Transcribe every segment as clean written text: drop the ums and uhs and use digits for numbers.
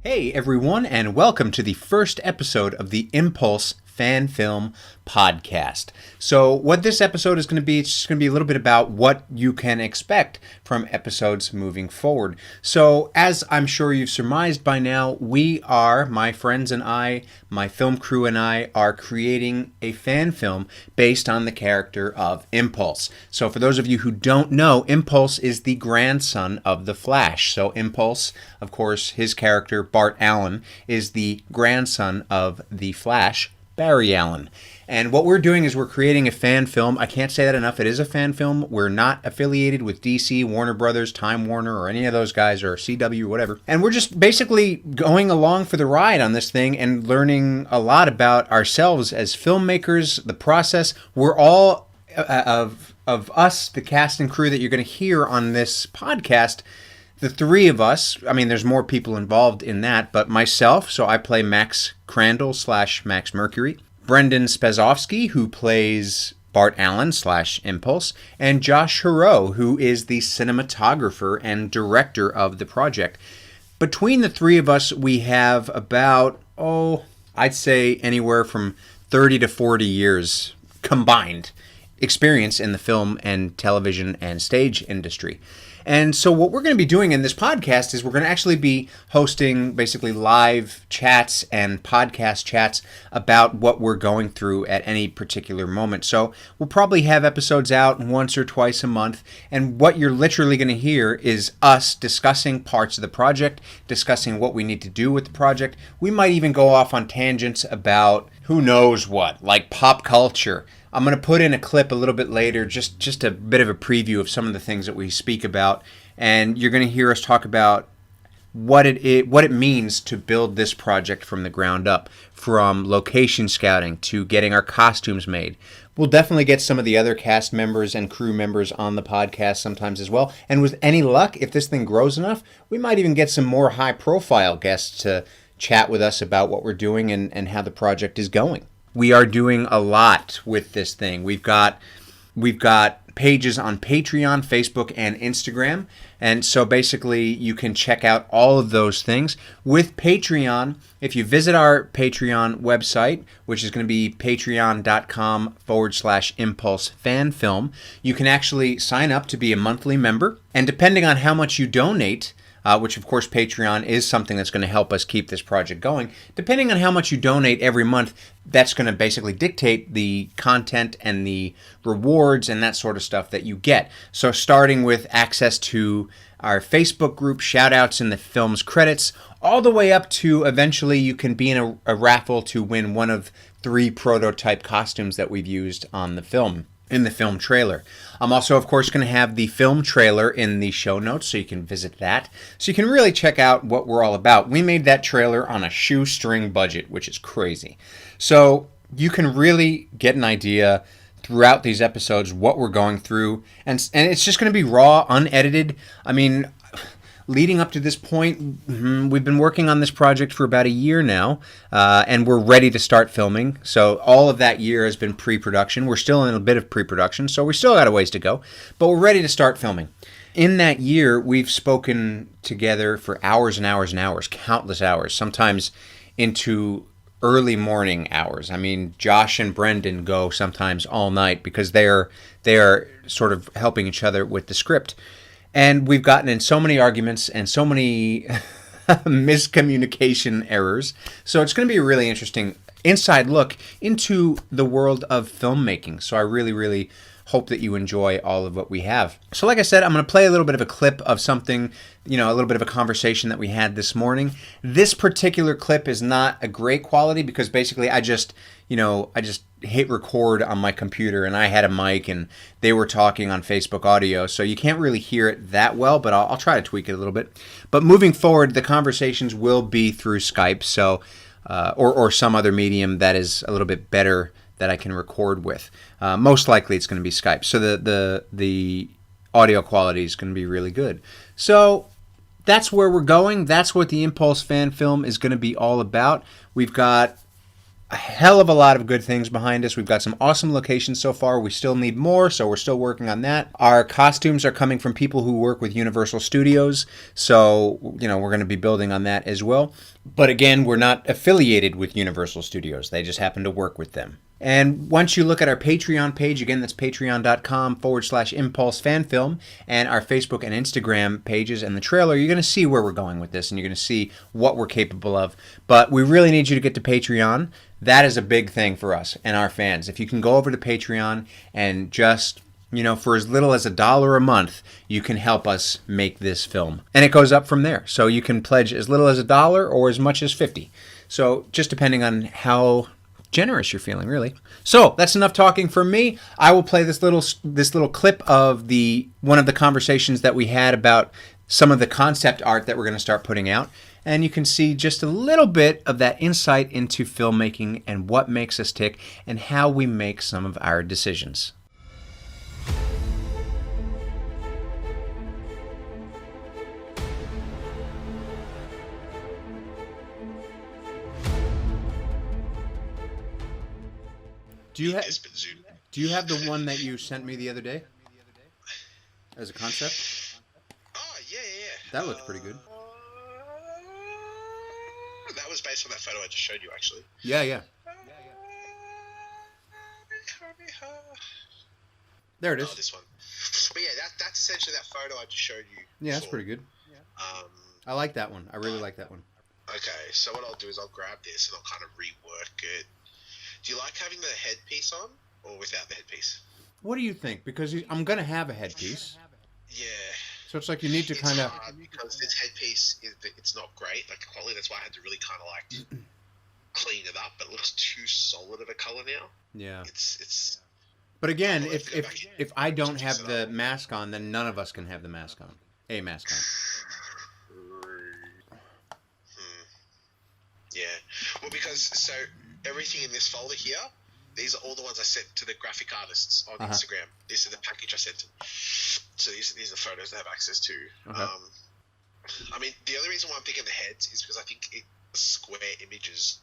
Hey everyone, and welcome to the first episode of the Impulse Fan Film Podcast. So what this episode is going to be, it's just going to be a little bit about what you can expect from episodes moving forward. So as I'm sure you've surmised by now, my friends and I, my film crew and I, are creating a fan film based on the character of Impulse. So for those of you who don't know, Impulse is the grandson of the Flash. So Impulse, of course, his character, Bart Allen, is the grandson of the Flash, Barry Allen. And what we're doing is we're creating a fan film. I can't say that enough. It is a fan film. We're not affiliated with DC, Warner Brothers, Time Warner, or any of those guys, or CW, whatever. And we're just basically going along for the ride on this thing and learning a lot about ourselves as filmmakers, the process. We're all of us, the cast and crew that you're going to hear on this podcast. The three of us, I mean, there's more people involved in that, but myself, so I play Max Crandall / Max Mercury, Brendan Spezovsky, who plays Bart Allen / Impulse, and Josh Hiro, who is the cinematographer and director of the project. Between the three of us, we have about, I'd say anywhere from 30 to 40 years combined experience in the film and television and stage industry. And so what we're going to be doing in this podcast is we're going to actually be hosting basically live chats and podcast chats about what we're going through at any particular moment. So we'll probably have episodes out once or twice a month. And what you're literally going to hear is us discussing parts of the project, discussing what we need to do with the project. We might even go off on tangents about who knows what, like pop culture. I'm going to put in a clip a little bit later, just a bit of a preview of some of the things that we speak about, and you're going to hear us talk about what it means to build this project from the ground up, from location scouting to getting our costumes made. We'll definitely get some of the other cast members and crew members on the podcast sometimes as well, and with any luck, if this thing grows enough, we might even get some more high-profile guests to chat with us about what we're doing and how the project is going. We are doing a lot with this thing. We've got pages on Patreon, Facebook, and Instagram. And so basically you can check out all of those things. With Patreon, if you visit our Patreon website, which is going to be patreon.com/impulsefanfilm, you can actually sign up to be a monthly member. And depending on how much you donate, which of course Patreon is something that's going to help us keep this project going. Depending on how much you donate every month, that's going to basically dictate the content and the rewards and that sort of stuff that you get. So starting with access to our Facebook group, shout-outs in the film's credits, all the way up to eventually you can be in a raffle to win one of 3 prototype costumes that we've used on the film. In the film trailer. I'm also, of course, going to have the film trailer in the show notes, so you can visit that. So you can really check out what we're all about. We made that trailer on a shoestring budget, which is crazy. So you can really get an idea throughout these episodes what we're going through. And it's just going to be raw, unedited. I mean, leading up to this point, we've been working on this project for about a year now, and we're ready to start filming. So all of that year has been pre-production. We're still in a bit of pre-production, so we still got a ways to go, but we're ready to start filming. In that year, we've spoken together for hours and hours and hours, countless hours, sometimes into early morning hours. I mean, Josh and Brendan go sometimes all night because they are sort of helping each other with the script. And we've gotten in so many arguments and so many miscommunication errors. So it's going to be a really interesting inside look into the world of filmmaking. So I really, really hope that you enjoy all of what we have. So like I said, I'm going to play a little bit of a clip of something, a little bit of a conversation that we had this morning. This particular clip is not a great quality because basically I just hit record on my computer and I had a mic and they were talking on Facebook audio, so you can't really hear it that well, but I'll try to tweak it a little bit. But moving forward, the conversations will be through Skype, so or some other medium that is a little bit better that I can record with. Most likely it's going to be Skype, so the audio quality is going to be really good. So that's where we're going. That's what the Impulse fan film is going to be all about. We've got a hell of a lot of good things behind us. We've got some awesome locations so far. We still need more, so we're still working on that. Our costumes are coming from people who work with Universal Studios, so we're going to be building on that as well. But again, we're not affiliated with Universal Studios. They just happen to work with them. And once you look at our Patreon page, again, that's patreon.com/impulsefanfilm, and our Facebook and Instagram pages and the trailer, you're going to see where we're going with this, and you're going to see what we're capable of. But we really need you to get to Patreon. That is a big thing for us and our fans. If you can go over to Patreon and just, for as little as $1 a month, you can help us make this film. And it goes up from there. So you can pledge as little as $1 or as much as $50. So just depending on how generous you're feeling, really. So that's enough talking from me. I will play this little clip of one of the conversations that we had about some of the concept art that we're going to start putting out, and you can see just a little bit of that insight into filmmaking and what makes us tick and how we make some of our decisions. Do you have the one that you sent me the other day as a concept? Oh, yeah. That looks pretty good. That was based on that photo I just showed you, actually. Yeah. There it is. Oh, this one. But yeah, that's essentially that photo I just showed you. Yeah, that's pretty good. I like that one. I really like that one. Okay, so what I'll do is I'll grab this and I'll kind of rework it. Do you like having the headpiece on or without the headpiece? What do you think? Because I'm going to have a headpiece. Yeah. So it's like you need to kind of... because this headpiece, it's not great, like the quality. That's why I had to really kind of like clean it up. But it looks too solid of a color now. Yeah. It's. But again, if I don't have the mask on, then none of us can have the mask on. A mask on. Yeah. Well, because everything in this folder here, these are all the ones I sent to the graphic artists on Instagram. This is the package I sent them. So these are the photos they have access to. I mean, the only reason why I'm thinking the heads is because I think square images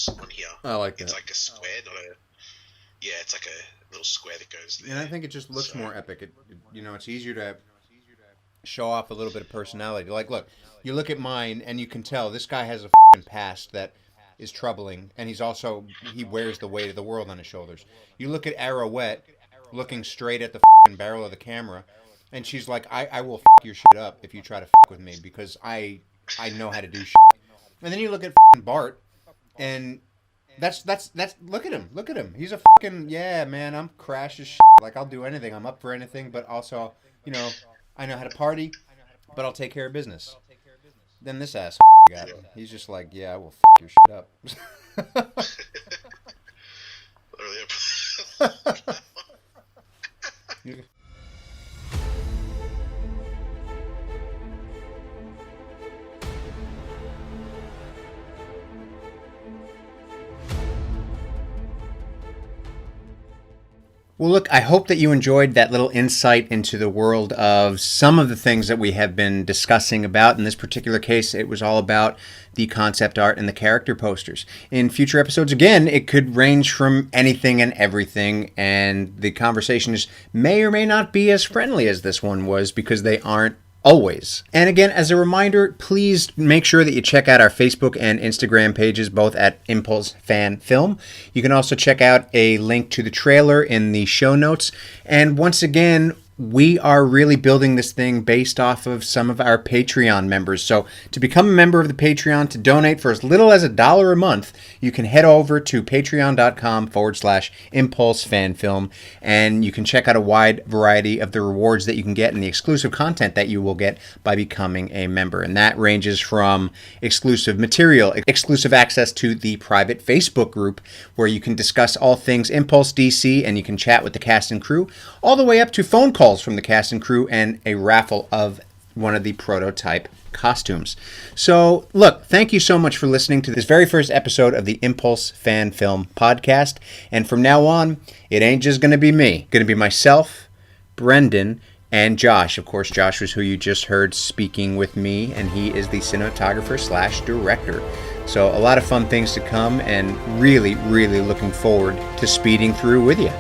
on here. I like that. It's like a square, not a... Yeah, it's like a little square that goes there. And I think it just looks more epic. It's easier to show off a little bit of personality. Like, look, you look at mine, and you can tell this guy has a past that is troubling, and he wears the weight of the world on his shoulders. You look at Arrowette looking straight at the barrel of the camera, and she's like, I will your shit up if you try to with me, because I know how to do shit. And then you look at Bart, and that's look at him. He's a yeah, man, I'm crash as shit. Like, I'll do anything. I'm up for anything, but also, I know how to party, but I'll take care of business. Then this ass got him. He's just like, yeah, I will your shit up. Well, look, I hope that you enjoyed that little insight into the world of some of the things that we have been discussing about. In this particular case, it was all about the concept art and the character posters. In future episodes, again, it could range from anything and everything, and the conversations may or may not be as friendly as this one was, because they aren't always. And again, as a reminder, please make sure that you check out our Facebook and Instagram pages, both at Impulse Fan Film. You can also check out a link to the trailer in the show notes. And once again, we are really building this thing based off of some of our Patreon members. So to become a member of the Patreon, to donate for as little as $1 a month, you can head over to patreon.com/impulsefanfilm, and you can check out a wide variety of the rewards that you can get and the exclusive content that you will get by becoming a member. And that ranges from exclusive material, exclusive access to the private Facebook group where you can discuss all things Impulse DC and you can chat with the cast and crew, all the way up to phone calls from the cast and crew and a raffle of one of the prototype costumes. So, look, thank you so much for listening to this very first episode of the Impulse Fan Film Podcast. And from now on, it ain't just going to be me. It's going to be myself, Brendan, And Josh, of course, Josh was who you just heard speaking with me, and he is the cinematographer / director. So a lot of fun things to come, and really, really looking forward to speeding through with you.